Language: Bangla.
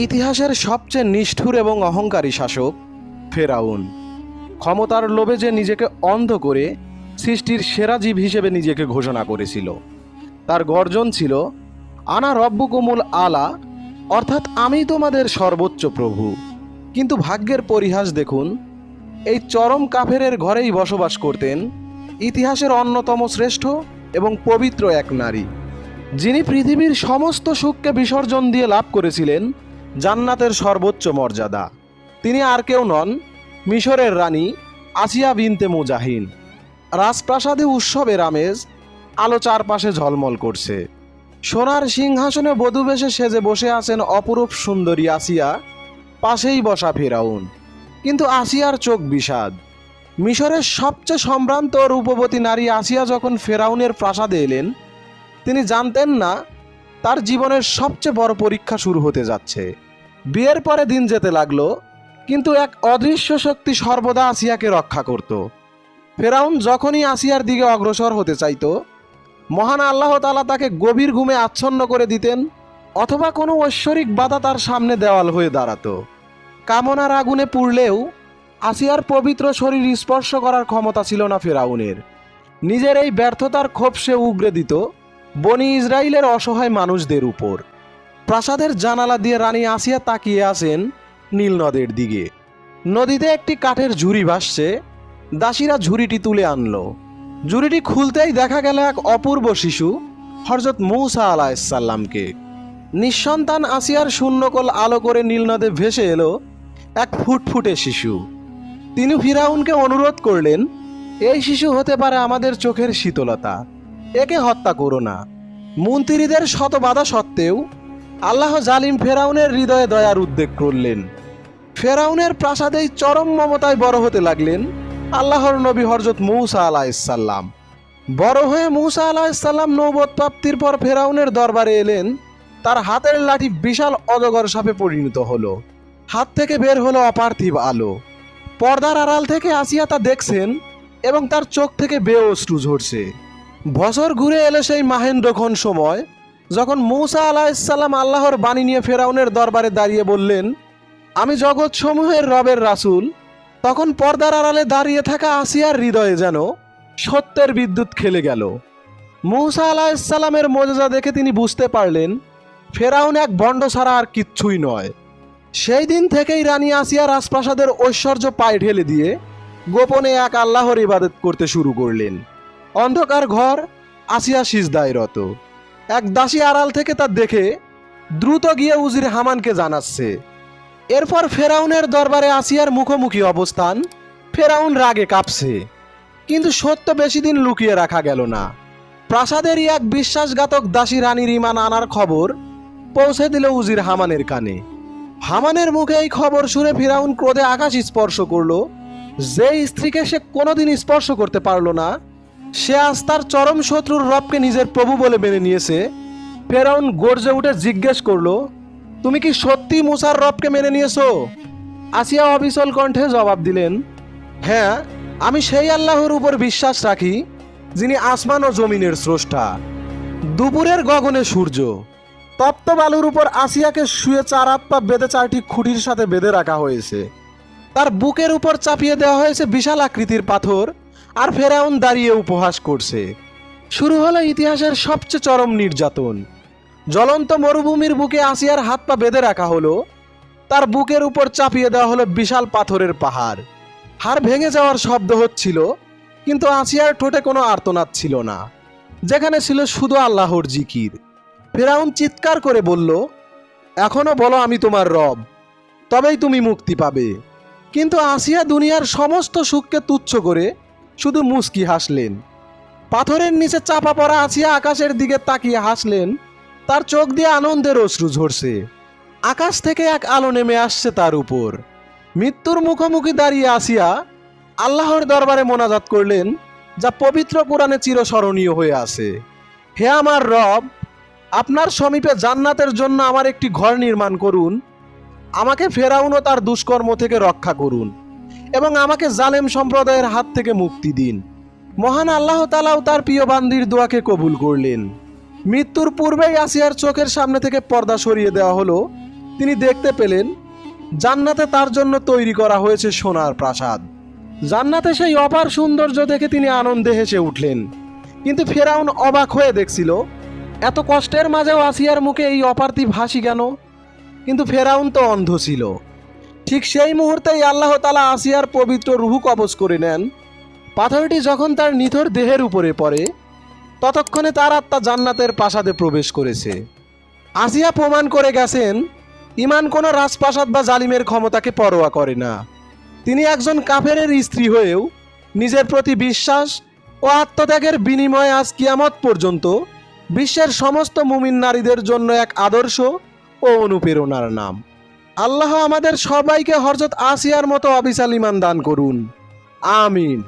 ইতিহাসের সবচেয়ে নিষ্ঠুর এবং অহংকারী শাসক ফেরাউন। ক্ষমতার লোভে যে নিজেকে অন্ধ করে সৃষ্টির সেরা জীব হিসেবে নিজেকে ঘোষণা করেছিল। তার গর্জন ছিল আনা রব্বুকুমুল আলা, অর্থাৎ আমি তোমাদের সর্বোচ্চ প্রভু। কিন্তু ভাগ্যের পরিহাস দেখুন, এই চরম কাফেরের ঘরেই বসবাস করতেন ইতিহাসের অন্যতম শ্রেষ্ঠ এবং পবিত্র এক নারী, যিনি পৃথিবীর সমস্ত সুখকে বিসর্জন দিয়ে লাভ করেছিলেন জান্নাতের সর্বোচ্চ মর্যাদা। তিনি আর কেউ নন, মিশরের রানী আসিয়া বিনতে মুজাহিন। রাজপ্রাসাদে উৎসবের আমেজ, আলো চারপাশে ঝলমল করছে। সোনার সিংহাসনে বধূবেশে সেজে বসে আছেন অপরূপ সুন্দরী আসিয়া, পাশেই বসা ফেরাউন। কিন্তু আসিয়ার চোখ বিষাদ। মিশরের সবচেয়ে সম্ভ্রান্ত ও রূপবতী নারী আসিয়া যখন ফেরাউনের প্রাসাদে এলেন, তিনি জানতেন না তার জীবনের সবচেয়ে বড় পরীক্ষা শুরু হতে যাচ্ছে। বিয়ের পরে দিন যেতে লাগলো, কিন্তু এক অদৃশ্য শক্তি সর্বদা আসিয়াকে রক্ষা করত। ফেরাউন যখনই আসিয়ার দিকে অগ্রসর হতে চাইত, মহান আল্লাহ তাআলা তাকে গভীর ঘুমে আচ্ছন্ন করে দিতেন, অথবা কোনো ঐশ্বরিক বাধা তার সামনে দেওয়াল হয়ে দাঁড়াতো। কামনার আগুনে পুড়লেও আসিয়ার পবিত্র শরীর স্পর্শ করার ক্ষমতা ছিল না ফেরাউনের। নিজের এই ব্যর্থতার ক্ষোভ সে উগরে দিত বনি ইসরায়েলের অসহায় মানুষদের উপর। প্রাসাদের জানালা দিয়ে রানী আসিয়া তাকিয়ে আছেন নীল নদের দিকে। নদীতে একটি কাঠের ঝুড়ি ভাসছে। দাসীরা ঝুড়িটি তুলে আনলো। ঝুড়িটি খুলতেই দেখা গেল এক অপূর্ব শিশু, হযরত মূসা আলাইহিসসালামকে। নিঃসন্তান আসিয়ার শূন্যকোল আলো করে নীল নদে ভেসে এলো এক ফুটফুটে শিশু। তিনি ফিরাউনকে অনুরোধ করলেন, এই শিশু হতে পারে আমাদের চোখের শীতলতা, একে হত্যা করো না। মন্ত্রীদের শত বাধা সত্ত্বেও আল্লাহ জালিম ফেরাউনের হৃদয়ে দয়ার উদ্রেক করলেন। ফেরাউনের প্রাসাদেই চরম মমতায় বড় হতে লাগলেন আল্লাহর নবী হযরত মূসা আলাইহিসসালাম। বড় হয়ে মূসা আলাইহিসসালাম নবুয়ত প্রাপ্তির পর ফেরাউনের দরবারে এলেন। তার হাতের লাঠি বিশাল অজগর সাপে পরিণত হলো। হাত থেকে বের হলো অপার্থিব আলো। পর্দার আড়াল থেকে আসিয়া তা দেখছেন এবং তার চোখ থেকে বেয়ে অশ্রু ঝরছে। বছর ঘুরে এলো সেই মাহেন্দ্রক্ষণ সময়, যখন মূসা আলাইহিসসালাম আল্লাহর বাণী নিয়ে ফেরাউনের দরবারে দাঁড়িয়ে বললেন, আমি জগৎ সমূহের রবের রাসূল। তখন পর্দার আড়ালে দাঁড়িয়ে থাকা আসিয়ার হৃদয়ে যেন সত্যের বিদ্যুৎ খেলে গেল। মূসা আলাইহিসসালামের মোজেজা দেখে তিনি বুঝতে পারলেন ফেরাউন এক ভণ্ড ছাড়া আর কিচ্ছুই নয়। সেই দিন থেকেই রানী আসিয়া রাজপ্রাসাদের ঐশ্বর্য পায়ে ঢেলে দিয়ে গোপনে এক আল্লাহর ইবাদত করতে শুরু করলেন। অন্ধকার ঘর, আসিয়া সিজদায় রত। এক দাসী আড়াল থেকে তা দেখে দ্রুত গিয়ে উজির হামানকে জানাচ্ছে। এরপর ফেরাউনের দরবারে আসিয়ার মুখোমুখি অবস্থান। ফেরাউন রাগে কাঁপছে, কিন্তু সত্য বেশি দিন লুকিয়ে রাখা গেল না। প্রাসাদেরই এক বিশ্বাসঘাতক দাসী রানীর ঈমান আনার খবর পৌঁছে দিল উজির হামানের কানে। হামানের মুখে এই খবর শুনে ফেরাউন ক্রোধে আকাশ স্পর্শ করলো। যে স্ত্রীকে সে কোনোদিন স্পর্শ করতে পারল না, সে আজ তার চরম শত্রুর রবকে নিজের প্রভু বলে মেনে নিয়েছে। ফেরাউন গর্জে উঠে জিজ্ঞেস করলো, তুমি কি সত্যি মূসার রবকে মেনে নিয়েছো? আসিয়া অবিচল কণ্ঠে জবাব দিলেন, হ্যাঁ, আমি সেই আল্লাহর উপর বিশ্বাস রাখি যিনি আসমান ও জমিনের স্রষ্টা। দুপুরের গগনে সূর্য। তপ্ত বালুর উপর আসিয়াকে শুয়ে চার হাত পা বেঁধে চারটি খুঁটির সাথে বেঁধে রাখা হয়েছে। তার বুকের উপর চাপিয়ে দেওয়া হয়েছে বিশাল আকৃতির পাথর, আর ফেরাউন দাঁড়িয়ে উপহাস করছে। শুরু হলো ইতিহাসের সবচেয়ে চরম নির্যাতন। জ্বলন্ত মরুভূমির বুকে আসিয়ার হাত পা বেঁধে রাখা হলো। তার বুকের উপর চাপিয়ে দেওয়া হলো বিশাল পাথরের পাহাড়। হাড় ভেঙে যাওয়ার শব্দ হচ্ছিল, কিন্তু আসিয়ার ঠোঁটে কোনো আর্তনাদ ছিল না। যেখানে ছিল শুধু আল্লাহর জিকির। ফেরাউন চিৎকার করে বলল, এখনো বলো আমি তোমার রব, তবেই তুমি মুক্তি পাবে। কিন্তু আসিয়া দুনিয়ার সমস্ত সুখকে তুচ্ছ করে শুধু মুস্কি হাসলেন। পাথরের নিচে চাপা পড়া আসিয়া আকাশের দিকে তাকিয়ে হাসলেন। তার চোখ দিয়ে আনন্দের অশ্রু ঝরছে। আকাশ থেকে এক আলো নেমে আসছে তার উপর। মৃত্যুর মুখোমুখি দাঁড়িয়ে আসিয়া আল্লাহর দরবারে মোনাজাত করলেন, যা পবিত্র কোরআনে চিরস্মরণীয় হয়ে আছে। হে আমার রব, আপনার সমীপে জান্নাতের জন্য আমার একটি ঘর নির্মাণ করুন। আমাকে ফেরাউন ও তার দুষ্কর্ম থেকে রক্ষা করুন এবং আমাকে জালেম সম্প্রদায়ের হাত থেকে মুক্তি দিন। মহান আল্লাহ তাআলাও তার প্রিয় বান্দির দোয়াকে কবুল করলেন। মৃত্যুর পূর্বেই আসিয়ার চোখের সামনে থেকে পর্দা সরিয়ে দেওয়া হলো তিনি দেখতে পেলেন জান্নাতে তার জন্য তৈরি করা হয়েছে সোনার প্রাসাদ। জান্নাতে সেই অপার সৌন্দর্য দেখে তিনি আনন্দে হেসে উঠলেন। কিন্তু ফেরাউন অবাক হয়ে দেখছিল এত কষ্টের মাঝেও আসিয়ার মুখে এই অপার্থিব হাসি কেন। কিন্তু ফেরাউন তো অন্ধ ছিল। ঠিক সেই মুহূর্তেই আল্লাহ তাআলা আসিয়ার পবিত্র রূহ কবজ করে নেন। পাথরটি যখন তার নিথর দেহের উপরে পড়ে ততক্ষণে তার আত্মা জান্নাতের প্রাসাদে প্রবেশ করেছে। আসিয়া প্রমাণ করে গেছেন ঈমান কোনো রাজপ্রাসাদ বা জালিমের ক্ষমতাকে পরোয়া করে না। তিনি একজন কাফেরের স্ত্রী হয়েও নিজের প্রতি বিশ্বাস ও আত্মত্যাগের বিনিময়ে আজ কিয়ামত পর্যন্ত বিশ্বের সমস্ত মুমিন নারীদের জন্য এক আদর্শ ও অনুপ্রেরণার নাম। আল্লাহ আমাদের সবাইকে হযরত আসিয়ার মতো অবিচল ঈমান দান করুন। আমিন।